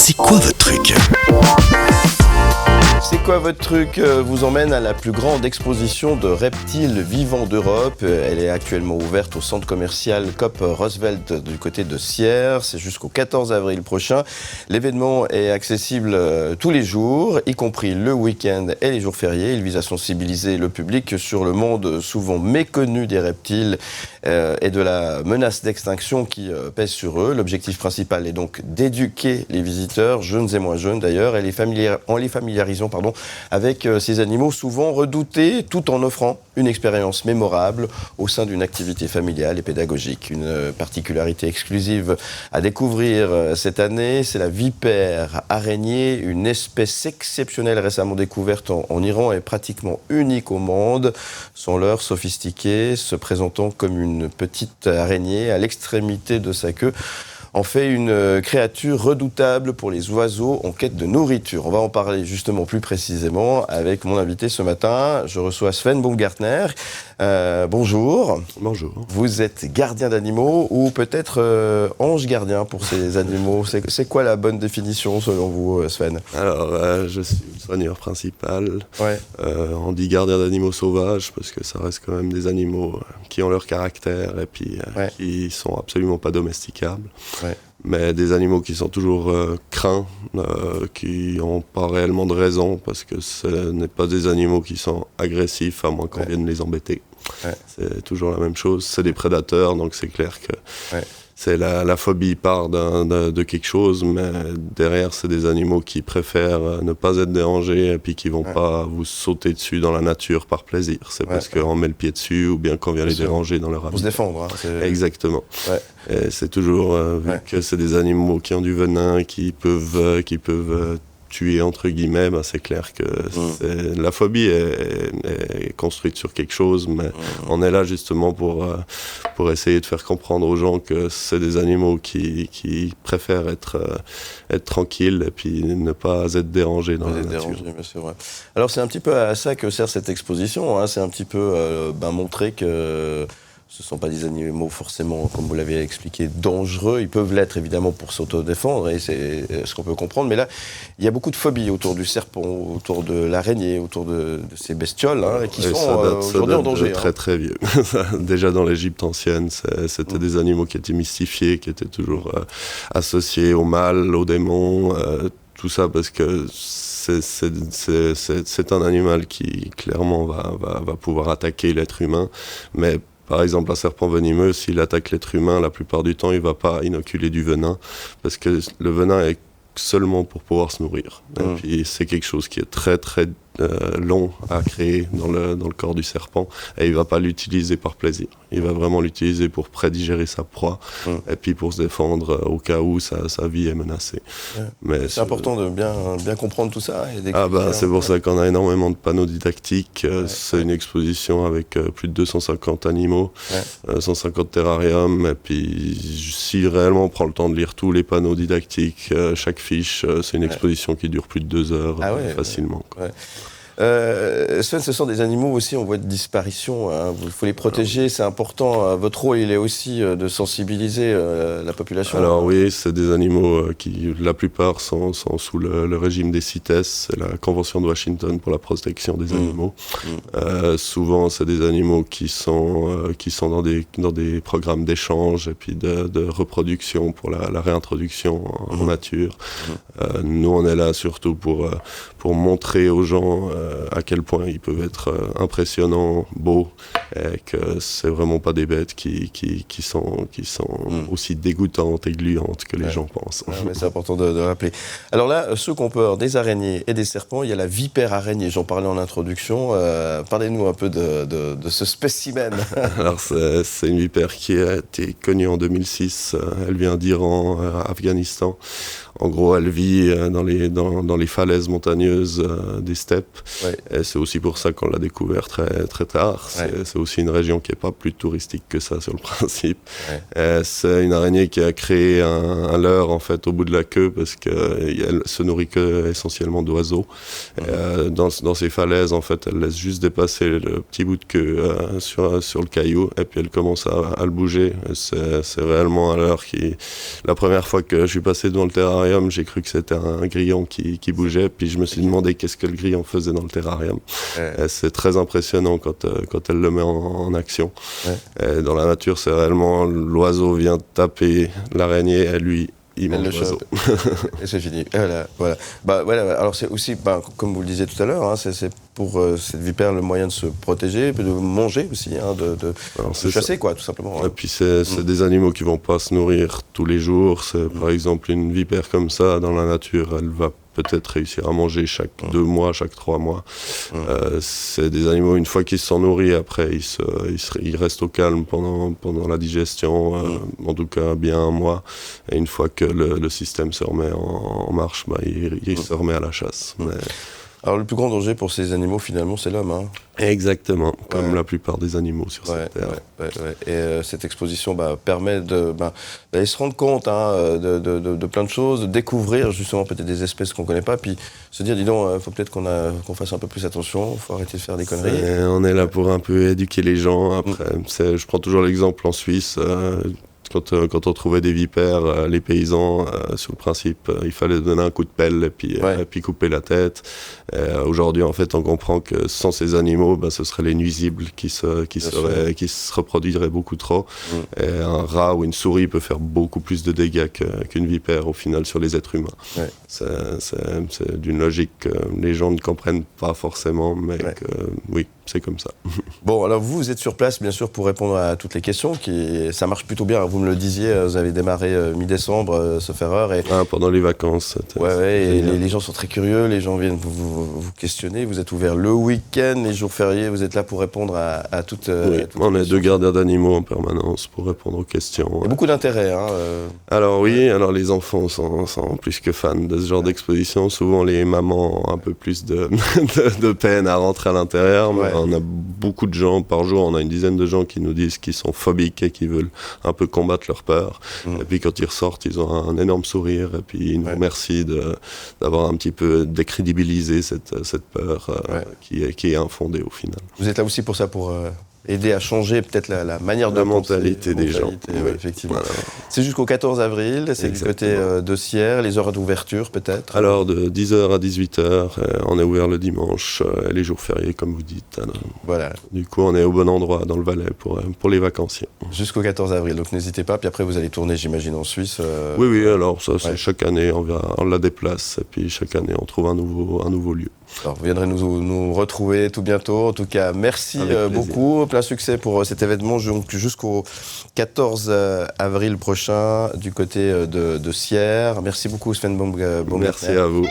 C'est quoi votre truc ? C'est quoi votre truc vous emmène à la plus grande exposition de reptiles vivants d'Europe. Elle est actuellement ouverte au centre commercial Coop Roosevelt du côté de Sierre. C'est jusqu'au 14 avril prochain. L'événement est accessible tous les jours, y compris le week-end et les jours fériés. Il vise à sensibiliser le public sur le monde souvent méconnu des reptiles et de la menace d'extinction qui pèse sur eux. L'objectif principal est donc d'éduquer les visiteurs, jeunes et moins jeunes d'ailleurs, et en les familiarisant avec ces animaux souvent redoutés, tout en offrant une expérience mémorable au sein d'une activité familiale et pédagogique. Une particularité exclusive à découvrir cette année, c'est la vipère araignée, une espèce exceptionnelle récemment découverte en Iran et pratiquement unique au monde. Son leurre sophistiqué, se présentant comme une petite araignée à l'extrémité de sa queue, en fait une créature redoutable pour les oiseaux en quête de nourriture. On va en parler justement plus précisément avec mon invité ce matin. Je reçois Sven Baumgartner. Bonjour. Bonjour. Vous êtes gardien d'animaux ou peut-être ange gardien pour ces animaux. C'est quoi la bonne définition selon vous, Sven ? Alors, je suis le soigneur principal. Ouais. On dit gardien d'animaux sauvages parce que ça reste quand même des animaux qui ont leur caractère et puis qui sont absolument pas domesticables. Ouais. Mais des animaux qui sont toujours craints, qui n'ont pas réellement de raison, parce que ce n'est pas des animaux qui sont agressifs, à moins qu'on vienne les embêter. Ouais. C'est toujours la même chose, c'est des prédateurs, donc c'est clair que c'est la phobie part de quelque chose, mais derrière, c'est des animaux qui préfèrent ne pas être dérangés et puis qui vont pas vous sauter dessus dans la nature par plaisir. C'est parce qu'on met le pied dessus ou bien qu'on vient les déranger dans leur habitat. Pour se défendre. Hein, Exactement. Ouais. Et c'est toujours, vu que c'est des animaux qui ont du venin, qui peuvent tuer entre guillemets, c'est clair que la phobie est construite sur quelque chose, mais on est là justement pour essayer de faire comprendre aux gens que c'est des animaux qui préfèrent être tranquilles et puis ne pas être dérangés dans la nature. C'est vrai. Alors c'est un petit peu à ça que sert cette exposition, hein. C'est un petit peu montrer que ce ne sont pas des animaux forcément, comme vous l'avez expliqué, dangereux. Ils peuvent l'être évidemment pour s'autodéfendre, et c'est ce qu'on peut comprendre. Mais là, il y a beaucoup de phobies autour du serpent, autour de l'araignée, autour de ces bestioles qui sont aujourd'hui en danger. Très très vieux. Déjà dans l'Égypte ancienne, c'était des animaux qui étaient mystifiés, qui étaient toujours associés au mal, aux démons, tout ça parce que c'est un animal qui clairement va pouvoir attaquer l'être humain, mais par exemple, un serpent venimeux, s'il attaque l'être humain, la plupart du temps, il ne va pas inoculer du venin, parce que le venin est seulement pour pouvoir se nourrir. Et puis, c'est quelque chose qui est très, très long à créer dans le corps du serpent, et il ne va pas l'utiliser par plaisir. Il va vraiment l'utiliser pour prédigérer sa proie, et puis pour se défendre au cas où sa vie est menacée. Mais c'est important de bien comprendre tout ça. C'est pour ça qu'on a énormément de panneaux didactiques. C'est une exposition avec plus de 250 animaux, 150 terrariums, et puis si réellement on prend le temps de lire tous les panneaux didactiques, chaque fiche, c'est une exposition qui dure plus de 2 heures facilement. Sven, ce sont des animaux aussi en voie de disparition. Il faut les protéger, c'est important. Votre rôle, il est aussi de sensibiliser la population. Alors oui, c'est des animaux qui, la plupart, sont sous le régime des CITES, c'est la Convention de Washington pour la protection des animaux. Souvent, c'est des animaux qui sont dans des programmes d'échange et puis de reproduction pour la réintroduction en nature. Nous, on est là surtout pour montrer aux gens à quel point ils peuvent être impressionnants, beaux, et que c'est vraiment pas des bêtes qui sont aussi dégoûtantes et gluantes que les gens pensent. Mais c'est important de rappeler. Alors là, ceux qui ont peur des araignées et des serpents, il y a la vipère araignée. J'en parlais en introduction. Parlez-nous un peu de ce spécimen. Alors c'est une vipère qui a été connue en 2006. Elle vient d'Iran, Afghanistan. En gros, elle vit dans les falaises montagneuses des steppes. Ouais. Et c'est aussi pour ça qu'on l'a découvert très, très tard. C'est aussi une région qui n'est pas plus touristique que ça sur le principe. C'est une araignée qui a créé un leurre en fait au bout de la queue parce qu'elle se nourrit que essentiellement d'oiseaux. Dans ces falaises, en fait, elle laisse juste dépasser le petit bout de queue sur le caillou et puis elle commence à le bouger. C'est réellement un leurre qui... La première fois que je suis passé devant le terrarium, j'ai cru que c'était un grillon qui bougeait, puis je me suis demandé qu'est-ce que le grillon faisait dans le terrarium. C'est très impressionnant quand elle le met en action. Et dans la nature, c'est réellement l'oiseau vient taper l'araignée et lui, il mange l'oiseau. Et c'est fini. Voilà. Alors c'est aussi, comme vous le disiez tout à l'heure, hein, c'est pour cette vipère le moyen de se protéger, de manger aussi, hein, de chasser, quoi, tout simplement. Et puis c'est des animaux qui vont pas se nourrir tous les jours. Par exemple, une vipère comme ça, dans la nature, elle va peut-être réussir à manger chaque 2 mois, chaque 3 mois. C'est des animaux, une fois qu'ils se sont nourris, après, ils restent au calme pendant la digestion, en tout cas bien 1 mois. Et une fois que le système se remet en marche, il se remet à la chasse. Alors le plus grand danger pour ces animaux, finalement, c'est l'homme. Hein. Exactement, comme la plupart des animaux sur cette terre. Et cette exposition permet d'aller se rendre compte de plein de choses, de découvrir justement peut-être des espèces qu'on ne connaît pas, puis se dire, dis donc, il faut peut-être qu'on fasse un peu plus attention, il faut arrêter de faire des conneries. On est là pour un peu éduquer les gens. Après, je prends toujours l'exemple en Suisse. Quand on trouvait des vipères, les paysans, sur le principe, il fallait donner un coup de pelle et puis couper la tête. Aujourd'hui, en fait, on comprend que sans ces animaux, ce seraient les nuisibles qui se reproduiraient beaucoup trop. Et un rat ou une souris peut faire beaucoup plus de dégâts qu'une vipère, au final, sur les êtres humains. C'est d'une logique que les gens ne comprennent pas forcément, mais oui, c'est comme ça. Bon, alors vous êtes sur place, bien sûr, pour répondre à toutes les questions. Ça marche plutôt bien. Vous me le disiez, vous avez démarré mi-décembre, sauf erreur. Pendant les vacances. Et les gens sont très curieux, les gens viennent vous questionner. Vous êtes ouvert le week-end, les jours fériés, vous êtes là pour répondre à toutes oui, toutes on est 2 gardiens d'animaux en permanence pour répondre aux questions. Il y a beaucoup d'intérêt. Alors alors les enfants sont plus que fans de ce genre d'exposition. Souvent les mamans ont un peu plus de peine à rentrer à l'intérieur. Mais on a beaucoup de gens par jour, on a une dizaine de gens qui nous disent qu'ils sont phobiques et qui veulent un peu combattre leur peur. Et puis quand ils ressortent, ils ont un énorme sourire et puis ils nous remercient d'avoir un petit peu décrédibilisé cette peur qui est infondée au final. Vous êtes là aussi pour ça, pour aider à changer peut-être la manière de mentalité des gens. Oui, effectivement. Voilà. C'est jusqu'au 14 avril, c'est du côté de Sierre, les heures d'ouverture peut-être. Alors de 10h à 18h, on est ouvert le dimanche, les jours fériés comme vous dites. Alors, voilà. Du coup on est au bon endroit dans le Valais pour les vacanciers. Jusqu'au 14 avril, donc n'hésitez pas, puis après vous allez tourner j'imagine en Suisse. Oui, alors ça c'est chaque année, on la déplace et puis chaque année on trouve un nouveau lieu. Alors, vous viendrez nous retrouver tout bientôt. En tout cas, merci beaucoup. Plein succès pour cet événement jusqu'au 14 avril prochain du côté de Sierre. Merci beaucoup Sven Baumgartner. Merci à vous.